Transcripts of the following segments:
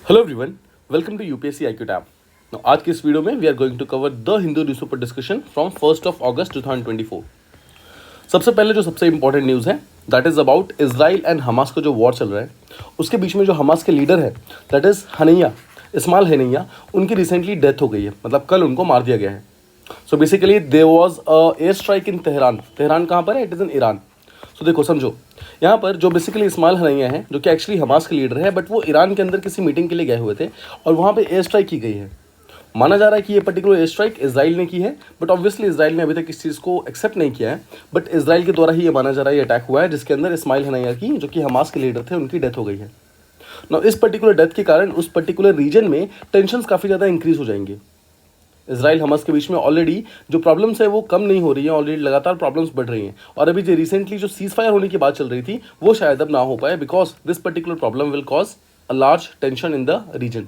Hello everyone, welcome to UPSC IQ tab. आज की इस वीडियो में we are going to cover the Hindu newspaper discussion from 1 August 2024। सबसे पहले जो सबसे इंपॉर्टेंट न्यूज़ है that is about Israel and Hamas का जो वॉर चल रहा है, उसके बीच में जो हमास के लीडर है दैट इज़ हनैया, इस्माइल हनैया, उनकी रिसेंटली डेथ हो गई है, मतलब कल उनको मार दिया गया है। So basically there was a air strike in Tehran. Tehran कहाँ पर है? It is in Iran. So देखो समझो, यहाँ पर जो बेसिकली इस्माइल हनैया है, जो कि एक्चुअली हमास के लीडर है, बट वो ईरान के अंदर किसी मीटिंग के लिए गए हुए थे और वहाँ पे एयर स्ट्राइक की गई है। माना जा रहा है कि ये पर्टिकुलर एयर स्ट्राइक इसराइल ने की है, बट ऑब्वियसली इसराइल ने अभी तक इस चीज़ को एक्सेप्ट नहीं किया है। बट इसराइल के द्वारा ही ये माना जा रहा है ये अटैक हुआ है, जिसके अंदर इस्माइल हनैया की, जो कि हमास के लीडर थे, उनकी डेथ हो गई है। ना इस पर्टिकुलर डेथ के कारण उस पर्टिकुलर रीजन में टेंशन काफ़ी ज़्यादा इंक्रीज हो जाएंगे। इसराइल हमास के बीच में ऑलरेडी जो प्रॉब्लम्स है वो कम नहीं हो रही है, ऑलरेडी लगातार प्रॉब्लम्स बढ़ रही हैं। और अभी जो रिसेंटली जो सीज फायर होने की बात चल रही थी वो शायद अब ना हो पाए, because this particular problem will cause a large tension in the region.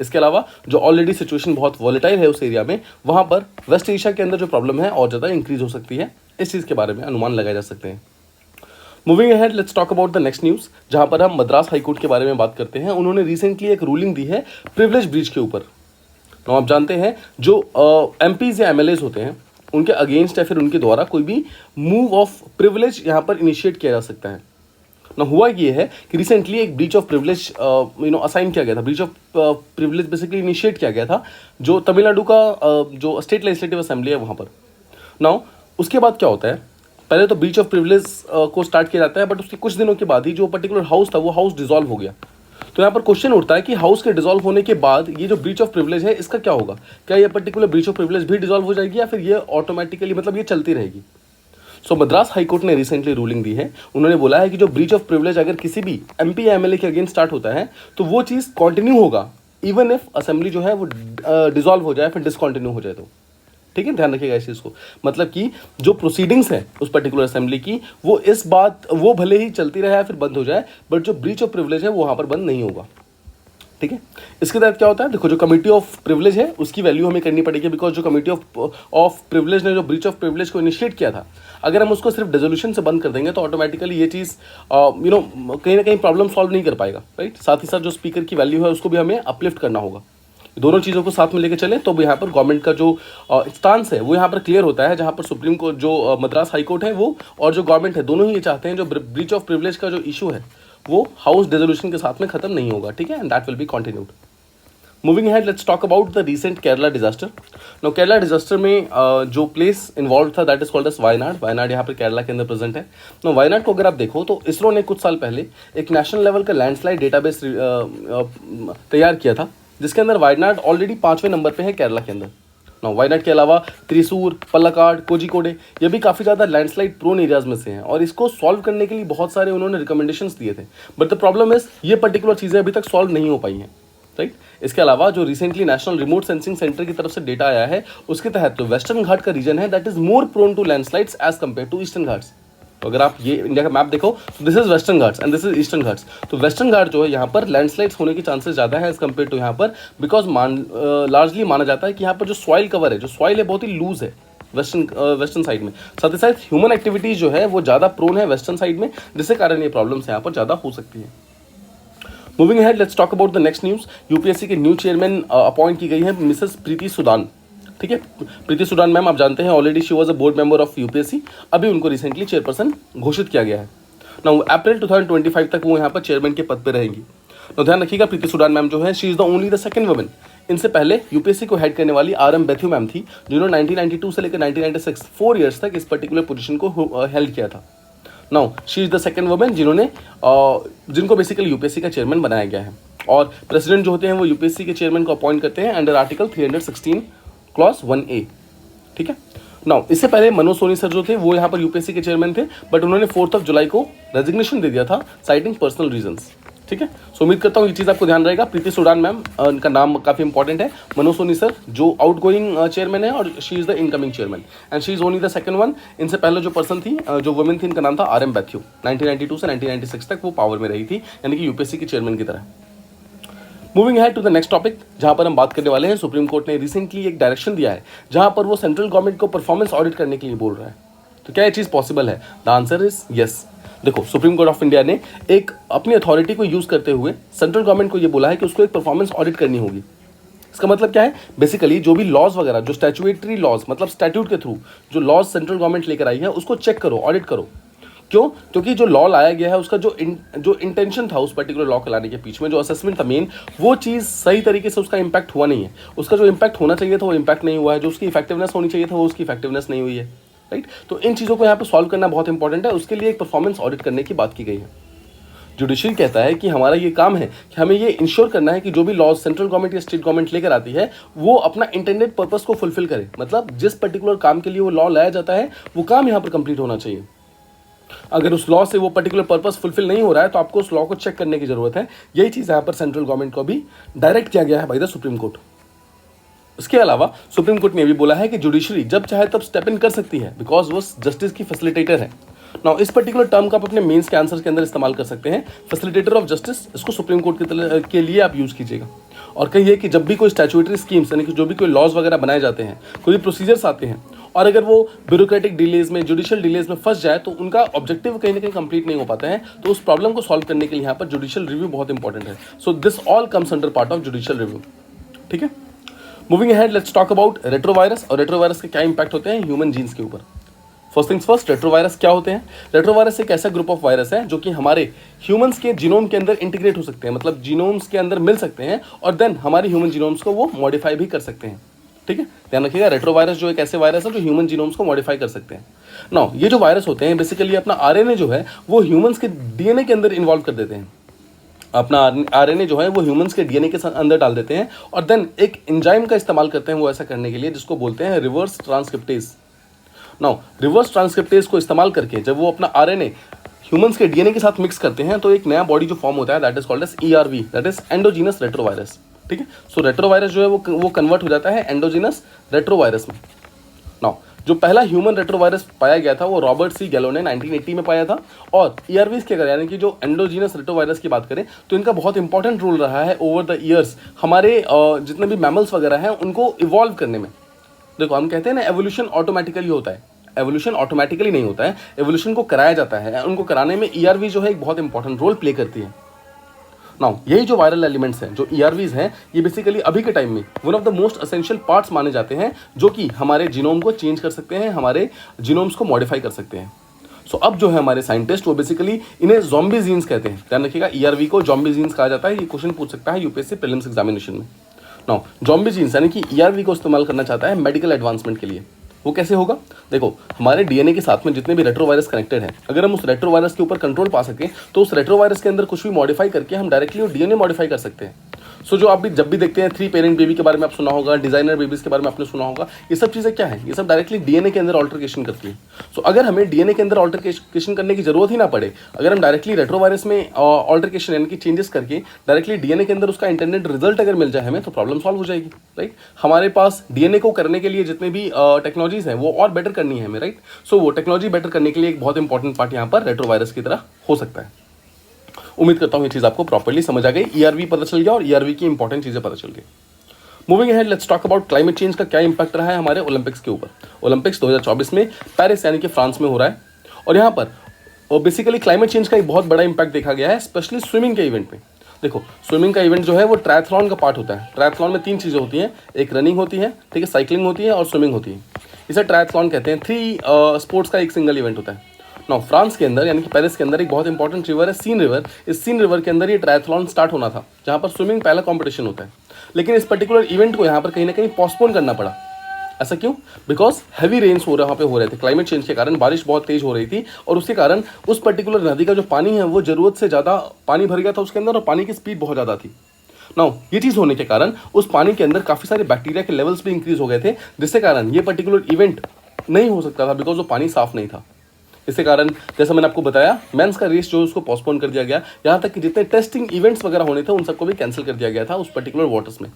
इसके अलावा जो ऑलरेडी सिचुएशन बहुत वॉलेटाइल है उस एरिया में, वहाँ पर वेस्ट एशिया के अंदर जो प्रॉब्लम है और ज़्यादा इंक्रीज हो सकती है। इस चीज़ के बारे में अनुमान लगाए जा सकते हैं। Moving ahead, let's talk about the next news, जहाँ पर हम मद्रास हाईकोर्ट के बारे में बात करते हैं। उन्होंने रिसेंटली एक रूलिंग दी है प्रिविलेज ब्रीच के ऊपर। तो आप जानते हैं जो एमपीज या एमएलएज होते हैं, उनके अगेंस्ट या फिर उनके द्वारा कोई भी मूव ऑफ प्रिविलेज यहाँ पर इनिशिएट किया जा सकता है ना। हुआ ये है कि रिसेंटली एक ब्रीच ऑफ प्रिविलेज असाइन किया गया था, breach of privilege basically initiate किया गया था, जो तमिलनाडु का जो स्टेट लेजिस्लेटिव असेंबली है वहाँ पर। नाउ उसके बाद क्या होता है, पहले तो ब्रीच ऑफ प्रिविलेज को स्टार्ट किया जाता है, बट उसके कुछ दिनों के बाद ही जो पर्टिकुलर हाउस था वो हाउस डिसॉल्व हो गया। तो यहाँ पर क्वेश्चन उठता है कि हाउस के डिसॉल्व होने के बाद ये जो ब्रीच ऑफ प्रिविलेज है इसका क्या होगा? क्या ये पर्टिकुलर ब्रीच ऑफ प्रिविलेज भी डिसॉल्व हो जाएगी या फिर ये ऑटोमेटिकली मतलब ये चलती रहेगी? सो मद्रास हाईकोर्ट ने रिसेंटली रूलिंग दी है। उन्होंने बोला है कि जो ब्रीच ऑफ प्रिविलेज अगर किसी भी एमपी या एमएलए के अगेंस्ट स्टार्ट होता है तो वो चीज़ कंटिन्यू होगा, इवन इफ असेंबली जो है वो डिसॉल्व हो जाए, फिर डिसकंटिन्यू हो जाए तो। ठीक है, ध्यान रखिएगा इस चीज़ को। मतलब कि जो प्रोसीडिंग्स है उस पर्टिकुलर असेंबली की, वो भले ही चलती रहे या फिर बंद हो जाए, बट जो ब्रीच ऑफ प्रिविलेज है वो वहाँ पर बंद नहीं होगा। ठीक है, इसके तहत क्या होता है, देखो जो कमिटी ऑफ प्रिविलेज है उसकी वैल्यू हमें करनी पड़ेगी, बिकॉज जो कमिटी ऑफ प्रिविलेज ने जो ब्रीच ऑफ प्रिविलेज को इनिशिएट किया था, अगर हम उसको सिर्फ रेजोल्यूशन से बंद कर देंगे तो ऑटोमेटिकली ये चीज़ कहीं ना कहीं प्रॉब्लम सॉल्व नहीं कर पाएगा, राइट। साथ ही साथ जो स्पीकर की वैल्यू है उसको भी हमें अपलिफ्ट करना होगा। दोनों चीज़ों को साथ में लेकर चले तो यहाँ पर गवर्नमेंट का जो स्टांस है वो यहाँ पर क्लियर होता है, जहाँ पर सुप्रीम कोर्ट जो मद्रास हाई कोर्ट है वो और जो गवर्नमेंट है दोनों ही ये चाहते हैं जो ब्रीच ऑफ प्रिविलेज का जो इशू है वो हाउस डिसोल्यूशन के साथ में खत्म नहीं होगा। ठीक है, and that will be continued. Moving ahead, let's talk about the recent Kerala disaster. No Kerala disaster में जो प्लेस इन्वॉल्व था that is called as Wayanad. Wayanad यहाँ पर केरला के अंदर प्रेजेंट है। नो वायनाड को अगर आप देखो तो इसरो ने कुछ साल पहले एक नेशनल लेवल का लैंडस्लाइड डेटाबेस तैयार किया था, जिसके अंदर वायनाड ऑलरेडी 5वें नंबर पे है केरला के अंदर। ना वायनाड के अलावा त्रिशूर, पलक्काड, कोझिकोडे ये भी काफ़ी ज़्यादा लैंडस्लाइड प्रोन एरियाज में से हैं, और इसको सॉल्व करने के लिए बहुत सारे उन्होंने रिकमेंडेशंस दिए थे, बट द प्रॉब्लम इज ये पर्टिकुलर चीज़ें अभी तक सॉल्व नहीं हो पाई हैं, राइट। इसके अलावा जो recently national remote sensing centre की तरफ से डेटा आया है उसके तहत जो वेस्टर्न घाट का रीजन है that is more prone to landslides as compare to Eastern Ghats. तो अगर आप ये इंडिया का मैप देखो तो this is Western Ghats and this is Eastern Ghats. तो वेस्टर्न घाट जो है यहाँ पर लैंडस्लाइड्स होने के चांसेस ज़्यादा है एज कम्पेयर टू यहाँ पर, बिकॉज लार्जली माना जाता है कि यहाँ पर जो सॉइल कवर है, जो सॉइल है बहुत ही लूज है वेस्टर्न साइड में। साथ ही साथ ह्यूमन एक्टिविटीज़ जो है वो ज़्यादा प्रोन है वेस्टर्न साइड में, जिसके कारण ये प्रॉब्लम्स यहाँ पर ज़्यादा हो सकती है। Moving ahead, let's talk about the next news. UPSC के न्यू चेयरमैन अपॉइंट की गई है मिसेस प्रीति सूडान। ठीक है, प्रीति सूडान मैम आप जानते हैं already she was a board member of UPSC. अभी उनको रिसेंटली चेयरपर्सन घोषित किया गया है। नाउ अप्रैल 2025 तक वो यहाँ पर चेयरमैन के पद पर रहेंगी। तो ध्यान रखिएगा, प्रीति सूडान मैम जो है she is the only the second women. इनसे पहले यूपीएससी को हेड करने वाली आर.एम. बैथ्यू मैम थी, जिन्होंने 1992 से लेकर 1996 4 ईयर्स तक इस पर्टिकुलर पोजीशन को हेल्ड किया था। Now she is the second women जिनको बेसिकली यूपीएससी का चेयरमैन बनाया गया है, और प्रेसिडेंट जो होते हैं वो यूपीएससी के चेयरमैन को अपॉइंट करते हैं अंडर आर्टिकल 316 क्लॉज 1A। ठीक है, नाउ इससे पहले मनोज सोनी सर जो थे वो यहाँ पर यूपीएससी के चेयरमैन थे, बट उन्होंने 4 जुलाई को रेजिग्नेशन दे दिया था साइटिंग पर्सनल रीजंस। ठीक है, सो उम्मीद करता हूँ ये चीज़ आपको ध्यान रहेगा। प्रीति सूडान मैम, उनका नाम काफ़ी इंपॉर्टेंट है। मनोज सोनी सर जो आउट गोइंग चेयरमैन है और she is the incoming chairman and she is only the second one. इनसे पहले जो पर्सन थी, जो वुमेन थी, इनका नाम था आर.एम. बैथ्यू। 1992 से 1996 तक वो पावर में रही थी, यानी कि यूपीएससी के चेयरमैन की तरह। मूविंग है टू द नेक्स्ट टॉपिक, जहां पर हम बात करने वाले हैं, सुप्रीम कोर्ट ने रिसेंटली एक डायरेक्शन दिया है जहां पर वो सेंट्रल गवर्नमेंट को परफॉर्मेंस ऑडिट करने के लिए बोल रहा है। तो क्या ये चीज़ पॉसिबल है? The answer is yes. देखो, सुप्रीम कोर्ट ऑफ इंडिया ने एक अपनी अथॉरिटी को यूज करते हुए सेंट्रल गवर्नमेंट को ये बोला है कि उसको एक परफॉर्मेंस ऑडिट करनी होगी। इसका मतलब क्या है, बेसिकली जो भी लॉज वगैरह, जो स्टैट्यूटरी लॉज, मतलब स्टैट्यूट के थ्रू जो लॉज सेंट्रल गवर्नमेंट लेकर आई है, उसको चेक करो, ऑडिट करो। क्यों? क्योंकि जो लॉ लाया गया है उसका जो इंटेंशन था उस पर्टिकुलर लॉ को लाने के पीछे में, जो असेसमेंट था मेन, वो चीज़ सही तरीके से उसका इंपैक्ट हुआ नहीं है। उसका जो इंपैक्ट होना चाहिए था वो इंपैक्ट नहीं हुआ है, जो उसकी इफेक्टिवनेस होनी चाहिए था वो उसकी इफेक्टिवनेस नहीं हुई है, राइट। तो इन चीज़ों को यहाँ पे सॉल्व करना बहुत इंपॉर्टेंट है, उसके लिए एक परफॉर्मेंस ऑडिट करने की बात की गई है। जुडिशरी कहता है कि हमारा ये काम है कि हमें ये इंश्योर करना है कि जो भी लॉज सेंट्रल गवर्नमेंट या स्टेट गवर्नमेंट लेकर आती है वो अपना इंटेंडेड पर्पस को फुलफिल करे। मतलब जिस पर्टिकुलर काम के लिए वो लॉ लाया जाता है वो काम यहाँ पर कंप्लीट होना चाहिए। अगर उस लॉ से वो पर्टिकुलर पर्पस फुलफिल नहीं हो रहा है तो आपको उस लॉ को चेक करने की जरूरत है। यही चीज़ यहाँ पर सेंट्रल गवर्नमेंट को भी डायरेक्ट किया गया है बाय द सुप्रीम कोर्ट। इसके अलावा सुप्रीम कोर्ट ने भी बोला है कि जुडिशरी जब चाहे तब स्टेप इन कर सकती है, बिकॉज वो जस्टिस की फैसिलिटेटर है। नाउ इस पर्टिकुलर टर्म का आप अपने मेंस के आंसर के अंदर इस्तेमाल कर सकते हैं, फैसिलिटेटर ऑफ जस्टिस। इसको सुप्रीम कोर्ट के लिए आप यूज कीजिएगा। और कहिए कि जब भी कोई स्टैट्यूटरी स्कीम्स यानी कि जो भी कोई लॉज वगैरह बनाए जाते हैं, कोई प्रोसीजर्स आते हैं, और अगर वो ब्यूरोक्रेटिक डिलेज में, जुडिशियल डिलेज में फंस जाए तो उनका ऑब्जेक्टिव कहीं ना कहीं कंप्लीट नहीं हो पाता है, तो उस प्रॉब्लम को सॉल्व करने के लिए यहाँ पर जुडिशियल रिव्यू बहुत इंपॉर्टेंट है। So this all comes under part of judicial review. ठीक है, moving ahead, let's talk about retrovirus. और रेट्रोवायरस के क्या इंपैक्ट होते हैं ह्यूमन जीन्स के ऊपर। फर्स्ट थिंग्स फर्स्ट, रेट्रोवायरस क्या होते हैं? रेट्रोवायरस एक ऐसा ग्रुप ऑफ वायरस है जो कि हमारे ह्यूमंस के जीनोम के अंदर इंटीग्रेट हो सकते हैं, मतलब जीनोम्स के अंदर मिल सकते हैं और देन हमारे ह्यूमन जीनोम्स को वो मॉडिफाई भी कर सकते हैं। ठीक है, ध्यान रखिएगा, रेट्रोवायरस जो एक ऐसे वायरस है जो ह्यूमन जीनोम्स को मॉडिफाई कर सकते हैं। नाउ ये जो वायरस होते हैं बेसिकली अपना आरएनए जो है वो ह्यूमंस के डीएनए के अंदर इन्वॉल्व कर देते हैं। अपना आरएनए जो है वो ह्यूमंस के डीएनए के अंदर डाल देते हैं और देन एक एंजाइम का इस्तेमाल करते हैं वो ऐसा करने के लिए, जिसको बोलते हैं reverse transcriptase. Now reverse transcriptase को इस्तेमाल करके जब वो अपना आरएनए ह्यूमंस के डीएनए के साथ मिक्स करते हैं तो एक नया बॉडी जो फॉर्म होता है that is called as ERV, that is endogenous retrovirus. ठीक है, सो रेट्रोवायरस जो है वो कन्वर्ट हो जाता है एंडोजीनस रेट्रोवायरस में। नाउ जो पहला ह्यूमन रेट्रोवायरस पाया गया था वो रॉबर्ट सी गैलो ने 1980 में पाया था। और ईआरवीज के अगर यानी कि जो एंडोजीनस रेट्रोवायरस की बात करें तो इनका बहुत इंपॉर्टेंट रोल रहा है ओवर द ईयर्स हमारे जितने भी मैमल्स वगैरह हैं उनको इवॉल्व करने में। देखो हम कहते हैं ना एवोल्यूशन ऑटोमेटिकली होता है, एवोल्यूशन ऑटोमेटिकली नहीं होता है, एवोल्यूशन को कराया जाता है। उनको कराने में ईआरवी जो है एक बहुत इंपॉर्टेंट रोल प्ले करती है। नाउ यही जो वायरल एलिमेंट्स हैं, जो ईआरवीज हैं, ये बेसिकली अभी के टाइम में one of the most essential parts माने जाते हैं जो कि हमारे जीनोम को चेंज कर सकते हैं, हमारे जीनोम्स को मॉडिफाई कर सकते हैं। सो अब जो है हमारे साइंटिस्ट वो बेसिकली इन्हें ज़ॉम्बी जीन्स कहते हैं। ध्यान रखिएगा, ईआरवी को ज़ॉम्बी जीन्स कहा जाता है। ये क्वेश्चन पूछ सकता है यूपीएससी प्रीलिम्स एग्जामिनेशन में। नाउ ज़ॉम्बी जीन्स यानी कि ईआरवी को इस्तेमाल करना चाहता है मेडिकल एडवांसमेंट के लिए। वो कैसे होगा? देखो हमारे डीएनए के साथ में जितने भी रेट्रोवायरस कनेक्टेड हैं, अगर हम उस रेट्रोवायरस के ऊपर कंट्रोल पा सकें तो उस रेट्रोवायरस के अंदर कुछ भी मॉडिफाई करके हम डायरेक्टली वो डीएनए मॉडिफाई कर सकते हैं। सो जो आप भी जब भी देखते हैं 3 पेरेंट बेबी के बारे में आप सुना होगा, डिजाइनर बेबीज के बारे में आपने सुना होगा, ये सब चीज़ें क्या है? ये सब डायरेक्टली डीएनए के अंदर ऑल्टरकेशन करती है। सो अगर हमें डीएनए के अंदर ऑल्टरकेशन करने की जरूरत ही ना पड़े, अगर हम डायरेक्टली रेट्रोवायरस में ऑल्टरकेशन यानी कि चेंजेस करके डायरेक्टली डीएनए के अंदर उसका इंटेंडेड रिजल्ट अगर मिल जाए हमें, तो प्रॉब्लम सॉल्व हो जाएगी, राइट। हमारे पास डीएनए को करने के लिए जितने भी टेक्नोलॉजीज हैं वो और बेटर करनी है हमें, राइट। सो वो टेक्नोलॉजी बेटर करने के लिए एक बहुत इंपॉर्टेंट पार्ट यहाँ पर रेट्रोवायरस की तरह हो सकता है। उम्मीद करता हूँ ये चीज़ आपको प्रॉपर्ली समझ आ गई, ईआरवी पता चल गया और ईआरवी की इंपॉर्टेंट चीज़ें पता चल गई। Moving ahead, let's talk about climate change का क्या इंपैक्ट रहा है हमारे ओलंपिक्स के ऊपर। ओलंपिक्स 2024 में पेरिस यानी कि फ्रांस में हो रहा है और यहाँ पर बेसिकली क्लाइमेट चेंज का एक बहुत बड़ा इंपैक्ट देखा गया है, स्पेशली स्विमिंग के इवेंट में। देखो स्विमिंग का इवेंट जो है वो ट्रायथलॉन का पार्ट होता है। ट्रायथलॉन में 3 चीज़ें होती हैं, एक रनिंग होती है, ठीक है, साइकिलिंग होती है और स्विमिंग होती है। इसे ट्रायथलॉन कहते हैं। 3 स्पोर्ट्स का एक सिंगल इवेंट होता है। नाउ फ्रांस के अंदर यानी कि पेरिस के अंदर एक बहुत इंपॉर्टेंट रिवर है सीन रिवर। इस सीन रिवर के अंदर ये ट्रायथलॉन स्टार्ट होना था, जहाँ पर स्विमिंग पहला कॉम्पिटिशन होता है। लेकिन इस पर्टिकुलर इवेंट को यहाँ पर कहीं ना कहीं पोस्टपोन करना पड़ा। ऐसा क्यों? बिकॉज हैवी रेन्स वहाँ पे हो रहे थे, क्लाइमेट चेंज के कारण बारिश बहुत तेज हो रही थी और उसके कारण उस पर्टिकुलर नदी का जो पानी है वो जरूरत से ज़्यादा पानी भर गया था उसके अंदर और पानी की स्पीड बहुत ज़्यादा थी। नाउ ये चीज़ होने के कारण उस पानी के अंदर काफ़ी सारे बैक्टीरिया के लेवल्स भी इंक्रीज हो गए थे, जिससे कारण ये पर्टिकुलर इवेंट नहीं हो सकता था बिकॉज वो पानी साफ नहीं था। इसके कारण जैसा मैंने आपको बताया मेंस का रेस जो उसको पोस्टपोन कर दिया गया, यहाँ तक कि जितने टेस्टिंग इवेंट्स वगैरह होने थे उन सबको भी कैंसिल कर दिया गया था उस पर्टिकुलर वाटर्स में।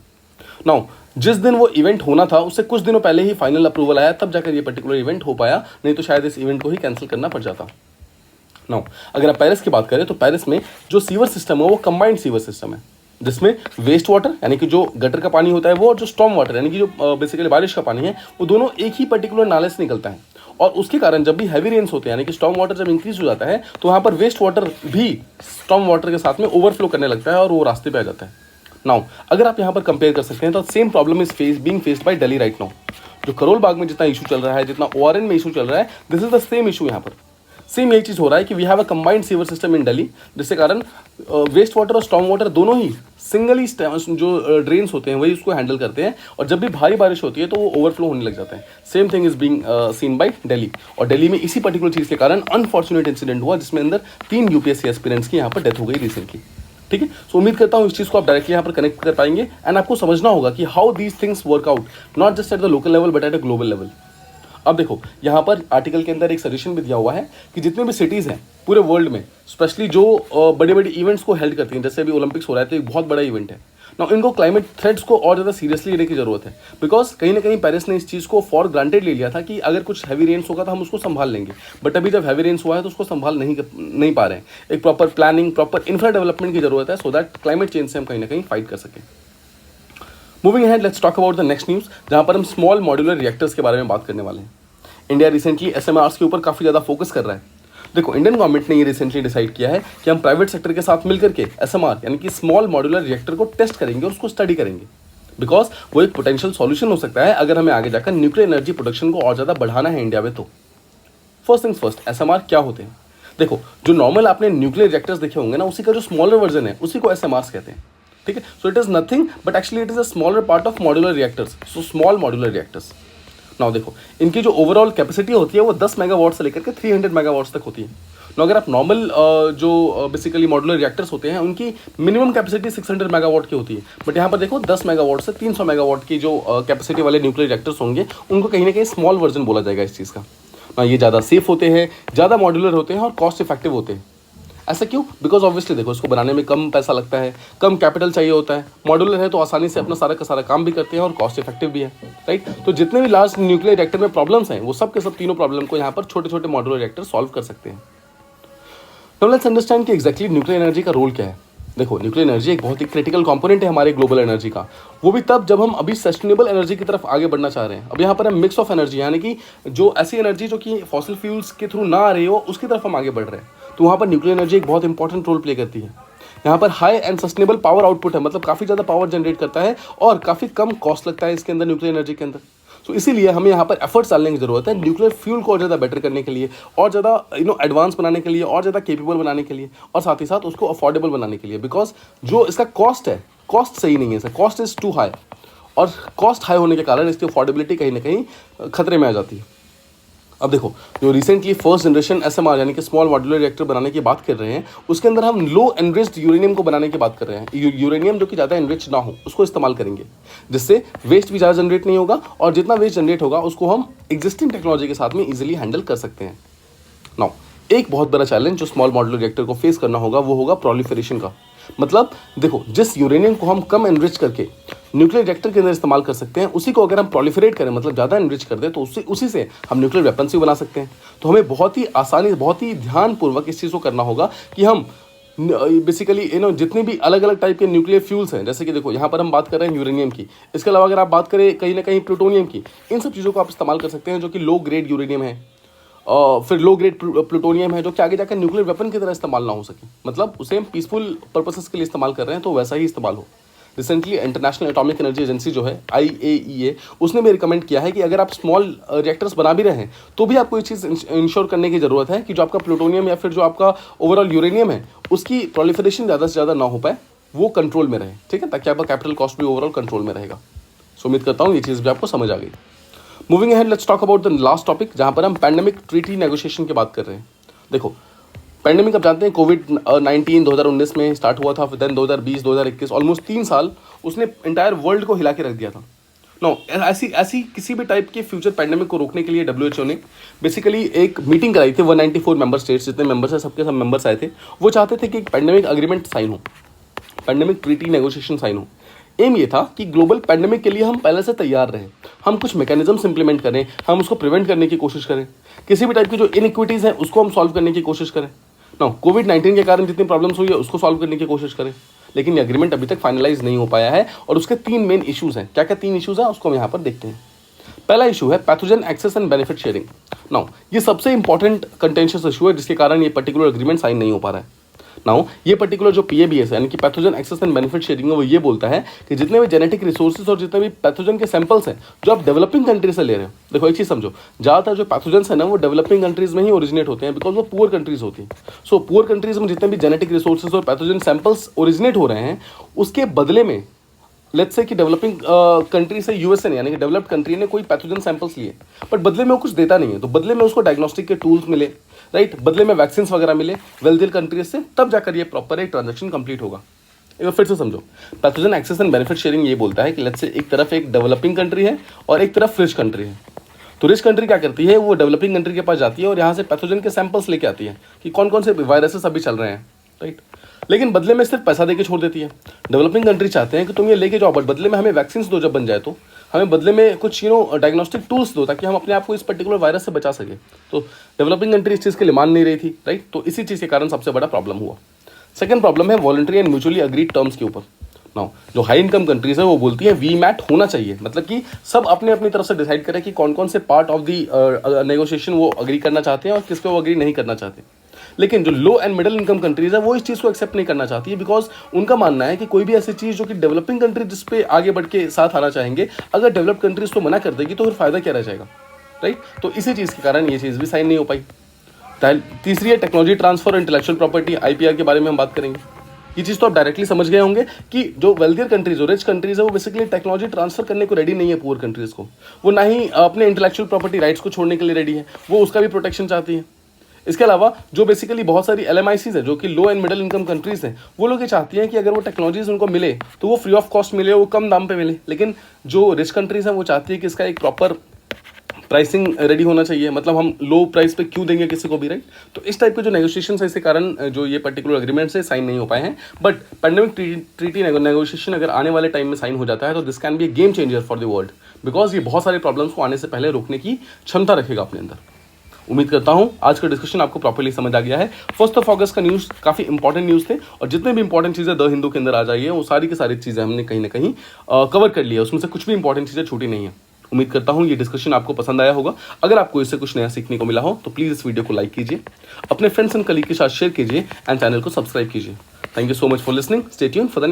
नाउ जिस दिन वो इवेंट होना था उससे कुछ दिनों पहले ही फाइनल अप्रूवल आया, तब जाकर ये पर्टिकुलर इवेंट हो पाया, नहीं तो शायद इस इवेंट को ही कैंसिल करना पड़ जाता। नाउ अगर आप पेरिस की बात करें तो पेरिस में जो सीवर सिस्टम है वो कंबाइंड सीवर सिस्टम है, जिसमें वेस्ट वाटर यानी कि जो गटर का पानी होता है वो और जो स्टॉर्म वाटर यानी कि जो बेसिकली बारिश का पानी है वो दोनों एक ही पर्टिकुलर नाले से निकलता है और उसके कारण जब भी हैवी रेन्स होते हैं यानी कि स्टॉर्म वाटर जब इंक्रीज हो जाता है तो वहाँ पर वेस्ट वाटर भी स्टॉर्म वाटर के साथ में ओवरफ्लो करने लगता है और वो रास्ते पे आ जाता है। नाउ अगर आप यहाँ पर कंपेयर कर सकते हैं तो same problem is being faced by Delhi right now. जो करोल बाग में जितना इशू चल रहा है, जितना ओआरएन में इशू चल रहा है, this is the same issue यहाँ पर। सेम यही चीज़ हो रहा है कि we have a combined sewer system in Delhi, जिसके कारण वेस्ट वाटर और स्टॉर्म वाटर दोनों ही सिंगली जो ड्रेन्स होते हैं वही उसको हैंडल करते हैं, और जब भी भारी बारिश होती है तो वो ओवरफ्लो होने लग जाता है। Same thing is being seen by Delhi, और दिल्ली में इसी पर्टिकुलर चीज़ के कारण अनफॉर्चुनेट इंसिडेंट हुआ जिसमें अंदर 3 यूपीएससी एस्पिरेंट्स की यहाँ पर डेथ हो गई रिसेंटली। ठीक है, सो उम्मीद करता हूँ इस चीज़ को आप डायरेक्टली यहाँ पर कनेक्ट कर पाएंगे, एंड आपको समझना होगा कि how these things work out not just at the local level but at a global level. अब देखो यहाँ पर आर्टिकल के अंदर एक सजेशन भी दिया हुआ है कि जितने भी सिटीज़ हैं पूरे वर्ल्ड में, स्पेशली जो बड़े बड़े इवेंट्स को हेल्ड करती हैं, जैसे अभी ओलंपिक्स हो रहा है तो एक बहुत बड़ा इवेंट है ना, इनको क्लाइमेट थ्रेट्स को और ज़्यादा सीरियसली लेने की जरूरत है। बिकॉज कहीं ना कहीं पेरिस ने इस चीज़ को फॉर ग्रांटेड ले लिया था कि अगर कुछ हैवी रेन्स होगा तो हम उसको संभाल लेंगे, बट अभी जब हैवी रेन्स हुआ है तो उसको संभाल नहीं पा रहे हैं। एक proper planning, proper infra development की जरूरत है सो दैट क्लाइमेट चेंज से हम कहीं ना कहीं फाइट कर सकें। Moving ahead, let's talk about the next news, जहाँ पर हम स्मॉल मॉड्यूलर रिएक्टर्स के बारे में बात करने वाले हैं। इंडिया रिसेंटली एसएमआर्स के ऊपर काफ़ी ज़्यादा फोकस कर रहा है। देखो इंडियन गवर्नमेंट ने ये रिसेंटली डिसाइड किया है कि हम प्राइवेट सेक्टर के साथ मिलकर के एसएमआर यानी कि स्मॉल मॉड्यूलर रिएक्टर को टेस्ट करेंगे और उसको स्टडी करेंगे, बिकॉज वो एक पोटेंशियल सॉल्यूशन हो सकता है अगर हमें आगे जाकर न्यूक्लियर एनर्जी प्रोडक्शन को और ज़्यादा बढ़ाना है इंडिया में। तो फर्स्ट थिंग्स फर्स्ट, एसएमआर क्या होते हैं? देखो जो नॉर्मल आपने न्यूक्लियर रिएक्टर्स देखे होंगे ना, उसी का जो स्मॉलर वर्जन है उसी को एसएमआर्स कहते हैं। ठीक है, so it is nothing but actually it is a smaller part of modular reactors, so small modular reactors. Now देखो इनकी जो ओवरऑल कैपेसिटी होती है वो 10 मेगावाट से लेकर के 300 मेगावाट्स तक होती है। तो अगर आप नॉर्मल जो बेसिकली मॉड्यूलर रिएक्टर्स होते हैं उनकी मिनिमम कैपेसिटी 600 मेगावाट की होती है, बट यहाँ पर देखो 10 मेगावाट से 300 मेगावाट की जो कैपेसिटी वाले न्यूक्लियर रिएक्टर्स होंगे उनको कहीं ना कहीं स्मॉल वर्जन बोला जाएगा इस चीज़ का। ना ये ज़्यादा सेफ होते हैं, ज़्यादा मॉड्यूलर होते हैं और कॉस्ट इफेक्टिव होते हैं। ऐसा क्यों? बिकॉज ऑब्वियसली देखो इसको बनाने में कम पैसा लगता है, कम कैपिटल चाहिए होता है, मॉड्यूलर है तो आसानी से अपना सारा का सारा काम भी करते हैं और कॉस्ट इफेक्टिव भी है, राइट। तो जितने भी लार्ज न्यूक्लियर रिएक्टर में प्रॉब्लम्स हैं वो सब के सब तीनों प्रॉब्लम को यहाँ पर छोटे छोटे मॉड्यूलर रिएक्टर सॉल्व कर सकते हैं। नाउ लेट्स अंडरस्टैंड कि एग्जैक्टली न्यूक्लियर एनर्जी का रोल क्या है। देखो न्यूक्लियर एनर्जी एक बहुत ही क्रिटिकल कंपोनेंट है हमारे ग्लोबल एनर्जी का, वो भी तब जब हम अभी सस्टेनेबल एनर्जी की तरफ आगे बढ़ना चाह रहे हैं। अब यहाँ पर हम मिक्स ऑफ एनर्जी यानी कि जो ऐसी एनर्जी जो कि फॉसिल फ्यूल्स के थ्रू ना आ रही हो उसकी तरफ हम आगे बढ़ रहे हैं, तो वहाँ पर न्यूक्लियर एनर्जी एक बहुत इंपॉर्टेंट रोल प्ले करती है। यहाँ पर high and sustainable power output है, मतलब काफ़ी ज़्यादा पावर जनरेट करता है और काफ़ी कम कॉस्ट लगता है इसके अंदर, न्यूक्लियर एनर्जी के अंदर। तो इसीलिए हमें यहाँ पर एफर्ट्स डालने की जरूरत है न्यूक्लियर फ्यूल को और ज़्यादा बेटर करने के लिए, और ज़्यादा एडवांस बनाने के लिए, और ज़्यादा केपेबल बनाने के लिए, और साथ ही साथ उसको अफोर्डेबल बनाने के लिए। बिकॉज जो इसका कॉस्ट है, कॉस्ट सही नहीं है sir, cost is too high, और कॉस्ट हाई होने के कारण इसकी अफोर्डेबिलिटी कहीं ना कहीं खतरे में आ जाती है। अब देखो जो रिसेंटली फर्स्ट जनरेशन एसएमआर यानी कि स्मॉल मॉड्यूलर रिएक्टर बनाने की बात कर रहे हैं, उसके अंदर हम लो एनरिच्ड यूरेनियम को बनाने की बात कर रहे हैं। यूरेनियम जो कि ज़्यादा एनरिच ना हो उसको इस्तेमाल करेंगे, जिससे वेस्ट भी ज़्यादा जनरेट नहीं होगा, और जितना वेस्ट जनरेट होगा उसको हम एग्जिस्टिंग टेक्नोलॉजी के साथ में ईजिली हैंडल कर सकते हैं। नाउ एक बहुत बड़ा चैलेंज जो स्मॉल मॉड्यूलर रिएक्टर को फेस करना होगा वो होगा प्रोलिफरेशन का। मतलब देखो जिस यूरेनियम को हम कम एनरिच करके न्यूक्लियर रिएक्टर के अंदर इस्तेमाल कर सकते हैं, उसी को अगर हम प्रोलिफरेट करें मतलब ज़्यादा एनरिच कर दें तो उसी से हम न्यूक्लियर वेपन्स भी बना सकते हैं। तो हमें बहुत ही आसानी, बहुत ही ध्यानपूर्वक इस चीज़ को करना होगा कि हम बेसिकली जितने भी अलग अलग टाइप के न्यूक्लियर फ्यूल्स हैं, जैसे कि देखो यहाँ पर हम बात कर रहे हैं यूरेनियम की, इसके अलावा अगर आप बात करें कहीं ना कहीं प्लूटोनियम की, इन सब चीज़ों को आप इस्तेमाल कर सकते हैं जो कि लो ग्रेड यूरेनियम है, फिर लो ग्रेड प्लूटोनियम है जो कि आगे जाकर न्यूक्लियर वेपन की तरह इस्तेमाल ना हो सके, मतलब उसे हम पीसफुल पर्पसेस के लिए इस्तेमाल कर रहे हैं तो वैसा ही इस्तेमाल हो। Recently international atomic energy agency जो है IAEA, उसने भी रिकमेंड किया है कि अगर आप स्मॉल रिएक्टर्स बना भी रहे हैं तो भी आपको ये चीज़ इंश्योर करने की ज़रूरत है कि जो आपका प्लूटोनियम या फिर जो आपका ओवरऑल यूरेनियम है उसकी प्रोलिफरेशन ज़्यादा से ज़्यादा ना हो पाए, वो कंट्रोल में रहे, ठीक है, ताकि आपका कैपिटल कॉस्ट भी ओवरऑल कंट्रोल में रहेगा। सो उम्मीद करता हूँ ये चीज़ भी आपको समझ आ गई। Moving ahead, let's talk about the last topic, जहाँ पर हम पैंडेमिक ट्रीटी नेगोशिएशन की बात कर रहे हैं। देखो पैंडेमिक आप जानते हैं कोविड-19 2019 में स्टार्ट हुआ था, फिर देन 2020 2021 ऑलमोस्ट 3 साल उसने इंटायर वर्ल्ड को हिला के रख दिया था। नो ऐसी किसी भी टाइप के फ्यूचर पैंडेमिक को रोकने के लिए WHO ने बेसिकली एक मीटिंग कराई थी। 194 मेंबर स्टेट्स जितने मेंबर्स हैं सबके सब मेंबर्स आए थे, वो चाहते थे कि एक पैंडेमिक अग्रीमेंट साइन हो, पैंडेमिक ट्रीटी नेगोशिएशन साइन हो। एम ये था कि ग्लोबल पैंडेमिक के लिए हम पहले से तैयार रहें, हम कुछ मैकेनिज्म्स इंप्लीमेंट करें, हम उसको प्रिवेंट करने की कोशिश करें, किसी भी टाइप की जो इनइक्विटीज़ हैं उसको हम सॉल्व करने की कोशिश करें। ना कोविड-19 के कारण जितनी प्रॉब्लम्स हुई है उसको सॉल्व करने की कोशिश करें, लेकिन ये एग्रीमेंट अभी तक फाइनलाइज नहीं हो पाया है और उसके 3 मेन इश्यूज़ हैं। क्या क्या 3 इश्यूज़ हैं उसको हम यहाँ पर देखते हैं। पहला इशू है pathogen access and benefit sharing. Now ये सबसे इंपॉर्टेंट कंटेंशियस इशू है जिसके कारण ये पर्टिकुलर एग्रीमेंट साइन नहीं हो पा रहा है। नाउ ये पर्टिकुलर जो PABS है यानी कि pathogen access and benefit sharing है, वो ये बोलता है कि जितने भी जेनेटिक रिसोर्सेज और जितने भी पैथोजन के सैंपल्स हैं जो आप डेवलपिंग कंट्री से ले रहे हो, देखो एक चीज समझो, ज़्यादातर जो पैथोजन्स है ना वो डेवलपिंग कंट्रीज में ही ओरिजिनेट होते हैं बिकॉज वो पुअर कंट्रीज होती हैं। सो पुअर कंट्रीज में जितने भी जेनेटिक रिसोर्सेज और पैथोजन सैंपल्स ओरिजिनेट हो रहे हैं उसके बदले में लेट्स से कि डेवलपिंग कंट्री से USA ने यानी कि डेवलप्ड कंट्री ने कोई पैथोजन सैंपल्स लिए, बट बदले में वो कुछ देता नहीं है, तो बदले में उसको डायग्नोस्टिक के टूल्स मिले, राइट, बदले में वैक्सीन वगैरह मिले वेल्दियर कंट्रीज से, तब जाकर ये प्रॉपर एक ट्रांजेक्शन कंप्लीट होगा। एक बार फिर से समझो, pathogen access and benefit sharing ये बोलता है कि लेट्स से एक तरफ एक डेवलपिंग कंट्री है और एक तरफ रिच कंट्री है। तो रिच कंट्री क्या करती है, वो डेवलपिंग कंट्री के पास जाती है और यहाँ से पैथोजन के सैंपल्स लेके आती है कि कौन कौन से वायरसेस अभी चल रहे हैं, राइट, लेकिन बदले में सिर्फ पैसा देके छोड़ देती है। डेवलपिंग कंट्री चाहते हैं कि तुम ये लेके जाओ, बट बदले में हमें वैक्सीन दो, जब बन जाए तो हमें बदले में कुछ डायग्नोस्टिक टूल्स दो ताकि हम अपने आप को इस पर्टिकुलर वायरस से बचा सके। तो डेवलपिंग कंट्री इस चीज़ के लिए मान नहीं रही थी, राइट, तो इसी चीज़ के कारण सबसे बड़ा प्रॉब्लम हुआ। सेकंड प्रॉब्लम है voluntary and mutually agreed terms के ऊपर। नाउ जो हाई इनकम कंट्रीज है वो बोलती है VMAT होना चाहिए, मतलब कि सब अपने अपनी तरफ से डिसाइड करें कि कौन कौन से पार्ट ऑफ दी नेगोशिएशन वो अग्री करना चाहते हैं और किस पे वो अग्री नहीं करना चाहते। लेकिन जो लो एंड मिडिल इनकम कंट्रीज है वो इस चीज़ को एक्सेप्ट नहीं करना चाहती है बिकॉज उनका मानना है कि कोई भी ऐसी चीज़ जो कि डेवलपिंग कंट्री जिस पे आगे बढ़ के साथ आना चाहेंगे, अगर डेवलप्ड कंट्रीज तो मना कर देगी तो फिर फायदा क्या रह जाएगा, राइट। तो इसी चीज़ के कारण ये चीज़ भी साइन नहीं हो पाई। तीसरी है टेक्नोलॉजी ट्रांसफर और इंटेलेक्चुअल प्रॉपर्टी, IPR के बारे में हम बात करेंगे। ये चीज़ तो आप डायरेक्टली समझ गए होंगे कि जो वेल्थियर कंट्रीज और रिच कंट्रीज है वो बेसिकली टेक्नोलॉजी ट्रांसफर करने को रेडी नहीं है पुअर कंट्रीज को, वो ना ही अपने इंटेलेक्चुअल प्रॉपर्टी राइट्स को छोड़ने के लिए रेडी है, वो उसका भी प्रोटेक्शन चाहती है। इसके अलावा जो बेसिकली बहुत सारी LMICs है जो कि लो एंड मिडिल इनकम कंट्रीज हैं, वो लोग ये चाहती हैं कि अगर वो टेक्नोलॉजीज उनको मिले तो वो फ्री ऑफ कॉस्ट मिले, वो कम दाम पे मिले। लेकिन जो रिच कंट्रीज हैं वो चाहती है कि इसका एक प्रॉपर प्राइसिंग रेडी होना चाहिए, मतलब हम लो प्राइस पे क्यों देंगे किसी को भी, राइट। तो इस टाइप के जो नेगोशिएशन है इसके कारण जो ये पर्टिकुलर एग्रीमेंट से साइन नहीं हो पाए हैं। बट पैंडेमिक ट्रीटी नेगोशिएशन अगर आने वाले टाइम में साइन हो जाता है तो this can be A game changer for the world because ये बहुत सारे प्रॉब्लम्स को आने से पहले रोकने की क्षमता रखेगा अपने अंदर। उम्मीद करता हूं आज का डिस्कशन आपको प्रॉपर्ली समझ आ गया है। 1 अगस्त का न्यूज़ काफ़ी इंपॉर्टेंट न्यूज़ थे और जितने भी इंपॉर्टेंट चीज़ें द हिंदू के अंदर आ जाइए वो सारी की सारी चीज़ें हमने कहीं ना कहीं कवर कर लिया, उसमें से कुछ भी इंपॉर्टेंट चीज़ें छूटी नहीं है। उम्मीद करता हूं ये डिस्कशन आपको पसंद आया होगा। अगर आपको इससे कुछ नया सीखने को मिला हो तो प्लीज़ इस वीडियो को लाइक कीजिए, अपने फ्रेंड्स एंड कलीग के साथ शेयर कीजिए एंड चैनल को सब्सक्राइब कीजिए। Thank you so much for listening, stay tuned for the